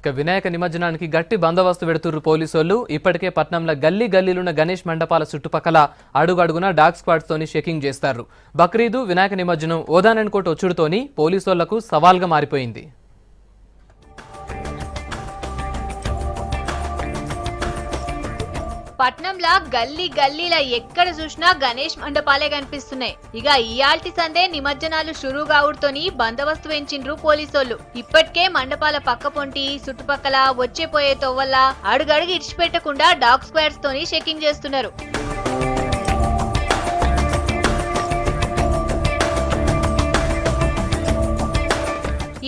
ఇక వినాయక నిమజ్జనానికి గట్టి బందోబస్తు పెడుతున్నారు పోలీసులు. ఇప్పటికే పట్నంలో గల్లీ గల్లీలున్న గణేష్ మండపాల చుట్టుపక్కల అడుగడుగున డాగ్ స్క్వాడ్స్ తోని చెకింగ్ చేస్తారు. బక్రీదు వినాయక నిమజ్జనం ఓదానన్కోట ఒచ్చుడుతోని పోలీసులకు సవాల్గా మారిపోయింది. పట్నంలా గల్లీ గల్లీల ఎక్కడ చూసినా గణేష్ మండపాలే కనిపిస్తున్నాయి. ఇక ఇయాల్టి సందే నిమజ్జనాలు షురూ కావుడుతోని బందోబస్తు పెంచిండ్రు పోలీసోళ్ళు. ఇప్పటికే మండపాల పక్క పొంటి చుట్టుపక్కల వచ్చే పోయే తోవల్ల అడుగడుగు ఇడిచిపెట్టకుండా డాగ్ స్క్వాడ్స్ తోని చెకింగ్ చేస్తున్నారు.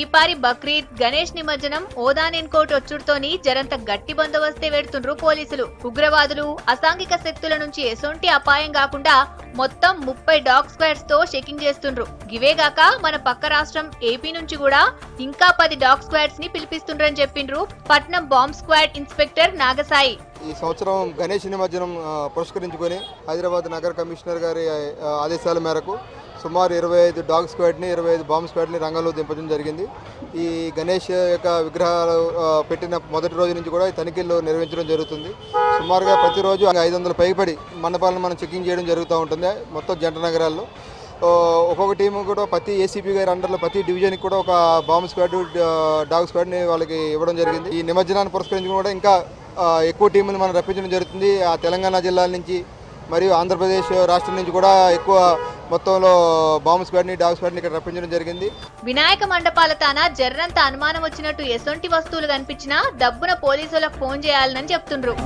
ఈ పారి బక్రీద్ గణేష్ నిమజ్జనం ఓదానెన్కోట ఒచ్చుడుతోని జరంత గట్టి బందోబస్తే పెడుతుండ్రు పోలీసులు. ఉగ్రవాదులు అసాంఘిక శక్తుల నుంచి ఎసొంటి అపాయం కాకుండా మొత్తం 30 డాగ్ స్క్వాడ్స్ తో చెకింగ్ చేస్తుండ్రు. ఇవేగాక మన పక్క రాష్ట్రం ఏపీ నుంచి కూడా ఇంకా 10 డాగ్ స్క్వాడ్స్ ని పిలిపిస్తుండ్రని చెప్పిండ్రు పట్నం బాంబ్ స్క్వాడ్ ఇన్స్పెక్టర్ నాగసాయి. ఈ సంవత్సరం గణేష్ నిమజ్జనం పురస్కరించుకొని హైదరాబాద్ నగర కమిషనర్ గారి ఆదేశాల మేరకు సుమారు 25 డాగ్ స్క్వాడ్ని 25 బాంబ్ స్క్వాడ్ని రంగంలో దింపడం జరిగింది. ఈ గణేష్ యొక్క విగ్రహాలు పెట్టిన మొదటి రోజు నుంచి కూడా తనిఖీలు నిర్వహించడం జరుగుతుంది. సుమారుగా ప్రతిరోజు 500 పైబడి మండపాలను మనం చెకింగ్ చేయడం జరుగుతూ ఉంటుంది మొత్తం జంట నగరాల్లో. ఒక్కొక్క టీము కూడా ప్రతి ఏసీపీ గారి అండర్లో ప్రతి డివిజన్కి కూడా ఒక బాంబ్ స్క్వాడ్ డాగ్ స్క్వాడ్ని వాళ్ళకి ఇవ్వడం జరిగింది. ఈ నిమజ్జనాన్ని పురస్కరించుకుని కూడా ఇంకా ఎక్కువ టీములు మనం రప్పించడం జరుగుతుంది. ఆ తెలంగాణ జిల్లాల నుంచి మరియు ఆంధ్రప్రదేశ్ రాష్ట్రం నుంచి కూడా ఎక్కువ మొత్తంలో బాంబ్ స్క్వాడ్ని డాగ్ స్క్వాడ్ని ఇక్కడ రప్పించడం జరిగింది. వినాయక మండపాల తాన జర్రంత అనుమానం వచ్చినట్టు ఎసొంటి వస్తువులు కనిపించినా దబ్బున పోలీసులకు ఫోన్ చేయాలని చెప్తుండ్రు.